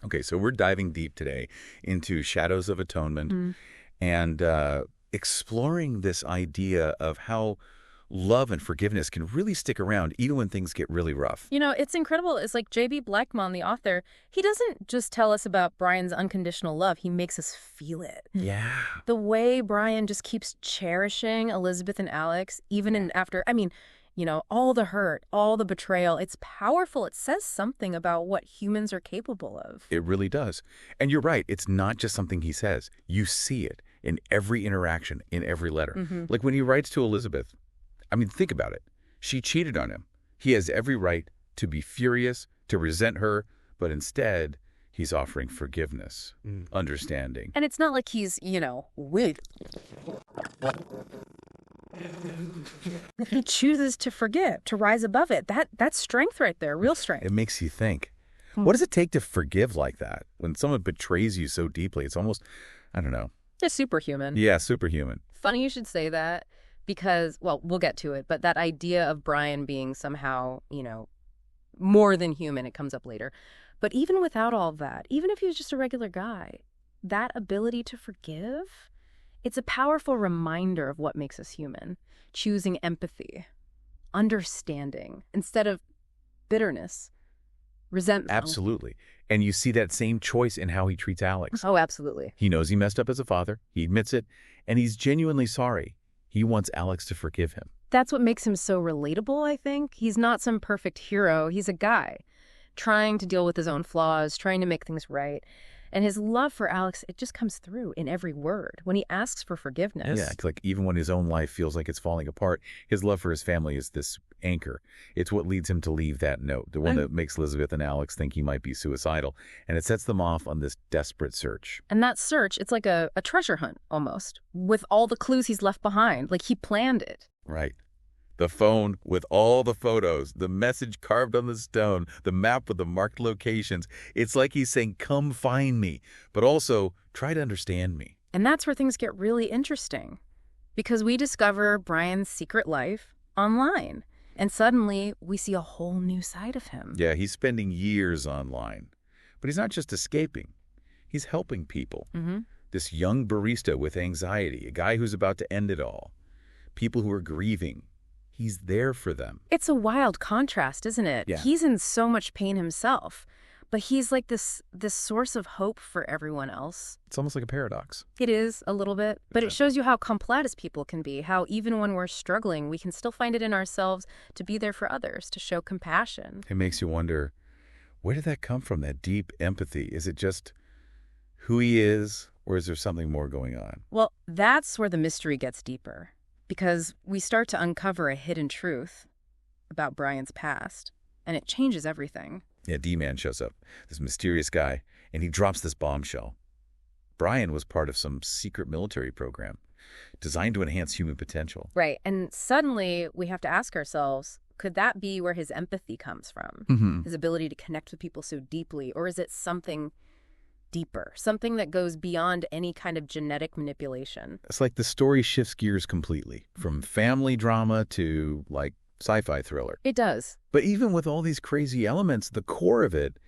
Okay, so we're diving deep today into Shadows of Atonement and exploring this idea of how love and forgiveness can really stick around even when things get really rough. You know, it's incredible. It's like J.B. Blackmon, the author, he doesn't just tell us about Brian's unconditional love. He makes us feel it. Yeah. The way Brian just keeps cherishing Elizabeth and Alex, even after, all the hurt, all the betrayal, it's powerful. It says something about what humans are capable of. It really does. And you're right. It's not just something he says. You see it in every interaction, in every letter. Like when he writes to Elizabeth, think about it. She cheated on him. He has every right to be furious, to resent her, but instead, he's offering forgiveness, understanding. And it's not like he's, weak. He chooses to forgive, to rise above it. That's strength right there, real strength. It makes you think. What does it take to forgive like that? When someone betrays you so deeply, it's almost, I don't know. It's superhuman. Yeah, superhuman. Funny you should say that. Because, well, we'll get to it, but that idea of Brian being somehow, more than human, it comes up later. But even without all that, even if he was just a regular guy, that ability to forgive, it's a powerful reminder of what makes us human. Choosing empathy, understanding, instead of bitterness, resentment. Absolutely. And you see that same choice in how he treats Alex. Oh, absolutely. He knows he messed up as a father. He admits it. And he's genuinely sorry. He wants Alex to forgive him. That's what makes him so relatable, I think. He's not some perfect hero. He's a guy trying to deal with his own flaws, trying to make things right. And his love for Alex, it just comes through in every word. When he asks for forgiveness. Yeah, like even when his own life feels like it's falling apart, his love for his family is this anchor. It's what leads him to leave that note, the one that makes Elizabeth and Alex think he might be suicidal. And it sets them off on this desperate search. And that search, it's like a treasure hunt, almost, with all the clues he's left behind. Like he planned it. Right. The phone with all the photos, the message carved on the stone, the map with the marked locations. It's like he's saying, come find me, but also try to understand me. And that's where things get really interesting. Because we discover Brian's secret life online. And suddenly, we see a whole new side of him. Yeah, he's spending years online. But he's not just escaping. He's helping people. This young barista with anxiety, a guy who's about to end it all. People who are grieving. He's there for them. It's a wild contrast, isn't it? Yeah. He's in so much pain himself. But he's like this source of hope for everyone else. It's almost like a paradox. It is, a little bit. But it shows you how complex people can be, how even when we're struggling, we can still find it in ourselves to be there for others, to show compassion. It makes you wonder, where did that come from, that deep empathy? Is it just who he is, or is there something more going on? Well, that's where the mystery gets deeper. Because we start to uncover a hidden truth about Brian's past, and it changes everything. Yeah, D-Man shows up, this mysterious guy, and he drops this bombshell. Brian was part of some secret military program designed to enhance human potential. Right, and suddenly we have to ask ourselves, could that be where his empathy comes from? His ability to connect with people so deeply, or is it something deeper, something that goes beyond any kind of genetic manipulation? It's like the story shifts gears completely, from family drama to, like, sci-fi thriller. It does. But even with all these crazy elements, the core of it,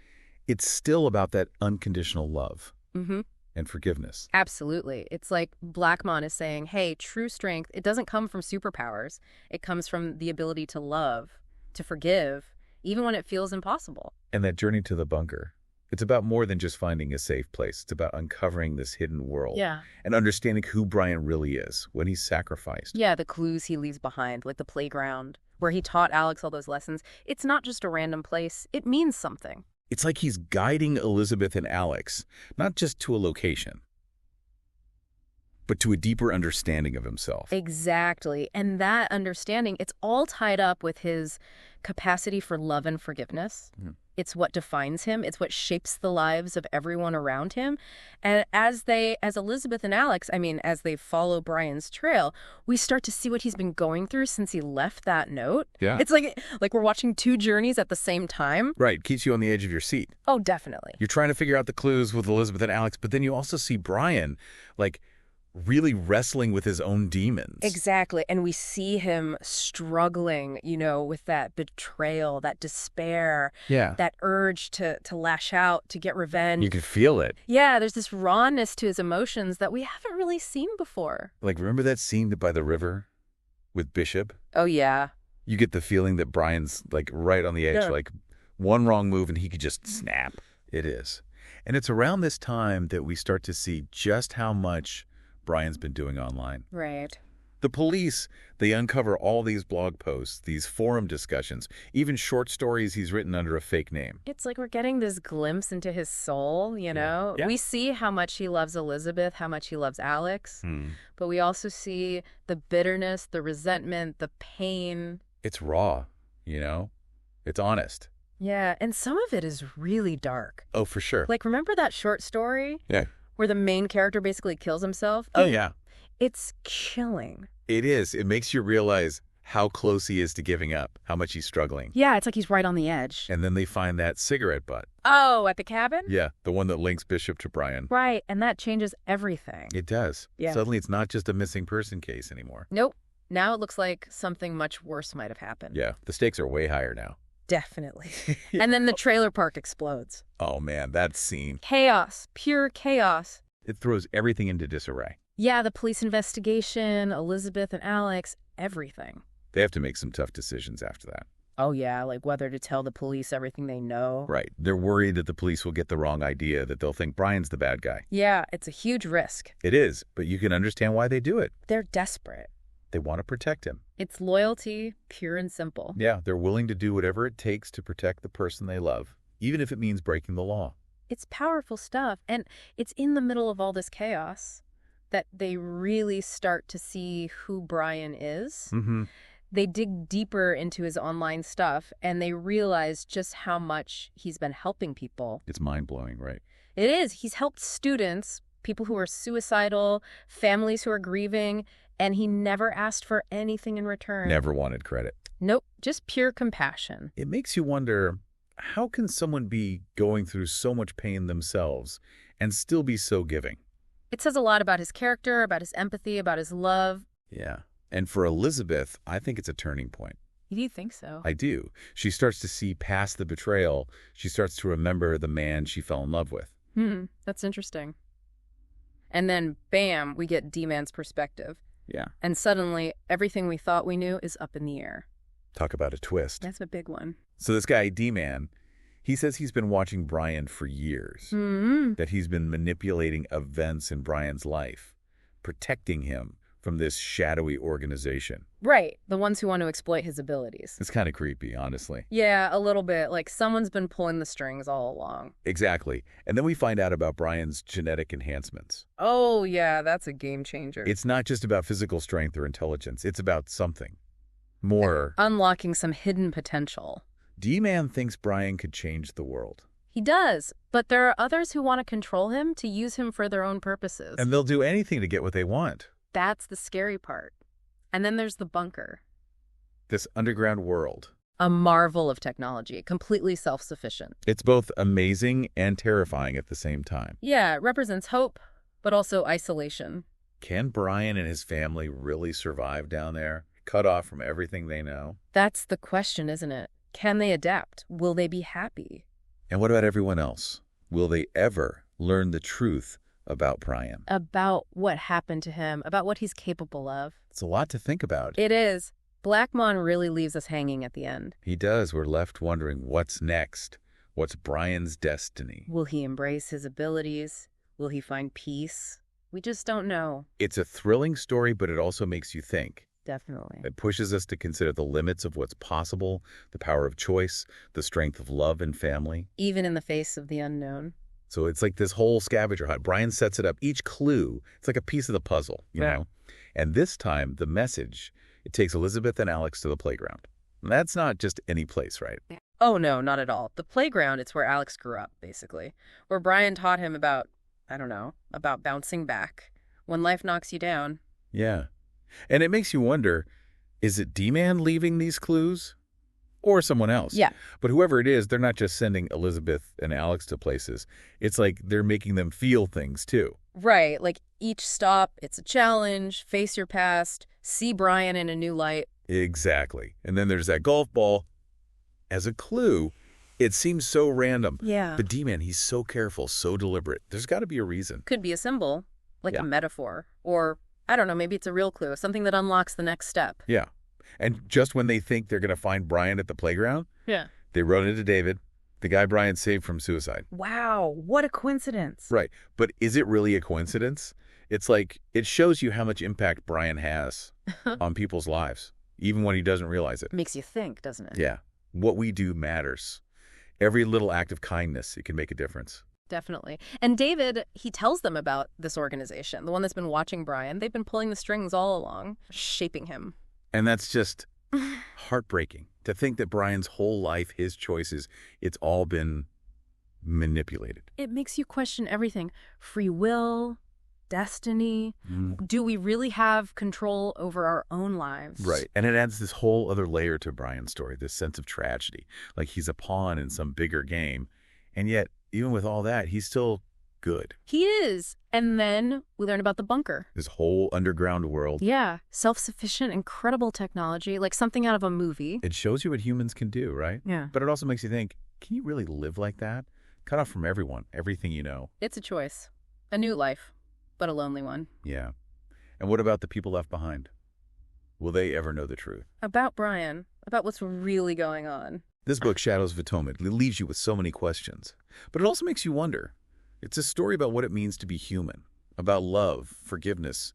it's still about that unconditional love and forgiveness. Absolutely. It's like Blackmon is saying, hey, true strength, it doesn't come from superpowers. It comes from the ability to love, to forgive, even when it feels impossible. And that journey to the bunker, it's about more than just finding a safe place. It's about uncovering this hidden world. Yeah. And understanding who Brian really is when he's sacrificed. Yeah, the clues he leaves behind, like the playground, where he taught Alex all those lessons. It's not just a random place. It means something. It's like he's guiding Elizabeth and Alex, not just to a location, but to a deeper understanding of himself. Exactly. And that understanding, it's all tied up with his capacity for love and forgiveness. It's what defines him. It's what shapes the lives of everyone around him. And as Elizabeth and Alex, as they follow Brian's trail, we start to see what he's been going through since he left that note. Yeah. It's like we're watching two journeys at the same time. Right. Keeps you on the edge of your seat. Oh, definitely. You're trying to figure out the clues with Elizabeth and Alex, but then you also see Brian, like, really wrestling with his own demons. Exactly. And we see him struggling, with that betrayal, that despair, Yeah. that urge to lash out, to get revenge. You can feel it. Yeah, there's this rawness to his emotions that we haven't really seen before. Like, remember that scene by the river with Bishop? Oh, yeah. You get the feeling that Brian's, like, right on the edge, Yeah. like, one wrong move and he could just snap. It is. And it's around this time that we start to see just how much Brian's been doing online. Right. The police, they uncover all these blog posts, these forum discussions, even short stories he's written under a fake name. It's like we're getting this glimpse into his soul, Yeah. We see how much he loves Elizabeth, how much he loves Alex, but we also see the bitterness, the resentment, the pain. It's raw, It's honest. Yeah, and some of it is really dark. Oh, for sure. Like, remember that short story? Yeah. Where the main character basically kills himself? Oh, yeah. It's chilling. It is. It makes you realize how close he is to giving up, how much he's struggling. Yeah, it's like he's right on the edge. And then they find that cigarette butt. Oh, at the cabin? Yeah, the one that links Bishop to Brian. Right, and that changes everything. It does. Yeah. Suddenly it's not just a missing person case anymore. Nope. Now it looks like something much worse might have happened. Yeah, the stakes are way higher now. Definitely. And then the trailer park explodes. Oh, man, that scene. Chaos. Pure chaos. It throws everything into disarray. Yeah, the police investigation, Elizabeth and Alex, everything. They have to make some tough decisions after that. Oh, yeah, like whether to tell the police everything they know. Right. They're worried that the police will get the wrong idea, that they'll think Brian's the bad guy. Yeah, it's a huge risk. It is, but you can understand why they do it. They're desperate. They want to protect him. It's loyalty, pure and simple. Yeah, they're willing to do whatever it takes to protect the person they love, even if it means breaking the law. It's powerful stuff, and it's in the middle of all this chaos that they really start to see who Brian is. Mm-hmm. They dig deeper into his online stuff, and they realize just how much he's been helping people. It's mind-blowing, right? It is. He's helped students, people who are suicidal, families who are grieving, and he never asked for anything in return. Never wanted credit. Nope, just pure compassion. It makes you wonder, how can someone be going through so much pain themselves and still be so giving? It says a lot about his character, about his empathy, about his love. Yeah. And for Elizabeth, I think it's a turning point. Do you think so? I do. She starts to see past the betrayal. She starts to remember the man she fell in love with. That's interesting. And then, bam, we get D-Man's perspective. Yeah. And suddenly, everything we thought we knew is up in the air. Talk about a twist. That's a big one. So this guy, D-Man, he says he's been watching Brian for years. That he's been manipulating events in Brian's life, protecting him from this shadowy organization. Right. The ones who want to exploit his abilities. It's kind of creepy, honestly. Yeah, a little bit. Like someone's been pulling the strings all along. Exactly. And then we find out about Brian's genetic enhancements. Oh, yeah, that's a game changer. It's not just about physical strength or intelligence. It's about something more. Unlocking some hidden potential. D-Man thinks Brian could change the world. He does, but there are others who want to control him, to use him for their own purposes. And they'll do anything to get what they want. That's the scary part. And then there's the bunker. This underground world. A marvel of technology, completely self-sufficient. It's both amazing and terrifying at the same time. Yeah, it represents hope, but also isolation. Can Brian and his family really survive down there, cut off from everything they know? That's the question, isn't it? Can they adapt? Will they be happy? And what about everyone else? Will they ever learn the truth about Brian? About what happened to him, about what he's capable of. It's a lot to think about. It is. Blackmon really leaves us hanging at the end. He does. We're left wondering what's next. What's Brian's destiny? Will he embrace his abilities? Will he find peace? We just don't know. It's a thrilling story, but it also makes you think. Definitely. It pushes us to consider the limits of what's possible, the power of choice, the strength of love and family. Even in the face of the unknown. So it's like this whole scavenger hunt. Brian sets it up. Each clue, it's like a piece of the puzzle, you know? And this time, the message, it takes Elizabeth and Alex to the playground. And that's not just any place, right? Oh, no, not at all. The playground, it's where Alex grew up, basically. Where Brian taught him about, about bouncing back. When life knocks you down. Yeah. And it makes you wonder, is it D-Man leaving these clues? or someone else. Yeah. But whoever it is, they're not just sending Elizabeth and Alex to places. It's like they're making them feel things, too. Right. Like each stop, it's a challenge, face your past, see Brian in a new light. Exactly. And then there's that golf ball. As a clue, it seems so random. Yeah. But D-Man, he's so careful, so deliberate. There's got to be a reason. Could be a symbol, like Yeah. a metaphor. Or, I don't know, maybe it's a real clue, something that unlocks the next step. Yeah. And just when they think they're going to find Brian at the playground, Yeah. they run into David, the guy Brian saved from suicide. Wow, what a coincidence. Right. But is it really a coincidence? It's like, it shows you how much impact Brian has on people's lives, even when he doesn't realize it. Makes you think, doesn't it? Yeah. What we do matters. Every little act of kindness, it can make a difference. Definitely. And David, he tells them about this organization, the one that's been watching Brian. They've been pulling the strings all along, shaping him. And that's just heartbreaking to think that Brian's whole life, his choices, it's all been manipulated. It makes you question everything. Free will, destiny. Do we really have control over our own lives? Right. And it adds this whole other layer to Brian's story, this sense of tragedy, like he's a pawn in some bigger game. And yet, even with all that, he's still good. He is. And then we learn about the bunker. This whole underground world. Yeah. Self-sufficient, incredible technology, like something out of a movie. It shows you what humans can do, right? Yeah. But it also makes you think, can you really live like that? Cut off from everyone, everything you know. It's a choice. A new life, but a lonely one. Yeah. And what about the people left behind? Will they ever know the truth? About Brian, about what's really going on. This book, Shadows of Atonement, leaves you with so many questions. But it also makes you wonder. It's a story about what it means to be human, about love, forgiveness,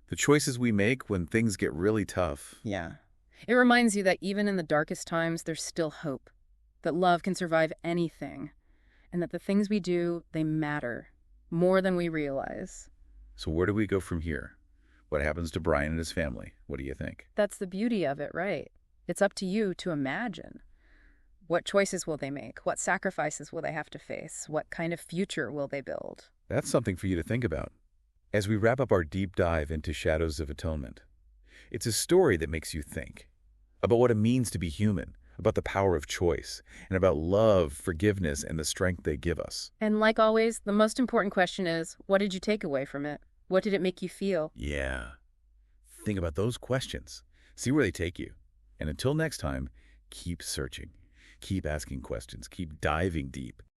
the choices we make when things get really tough. Yeah. It reminds you that even in the darkest times, there's still hope, that love can survive anything, and that the things we do, they matter more than we realize. So where do we go from here? What happens to Brian and his family? What do you think? That's the beauty of it, right? It's up to you to imagine. What choices will they make? What sacrifices will they have to face? What kind of future will they build? That's something for you to think about. As we wrap up our deep dive into Shadows of Atonement, it's a story that makes you think about what it means to be human, about the power of choice, and about love, forgiveness, and the strength they give us. And like always, the most important question is, what did you take away from it? What did it make you feel? Yeah. Think about those questions. See where they take you. And until next time, keep searching. Keep asking questions. Keep diving deep.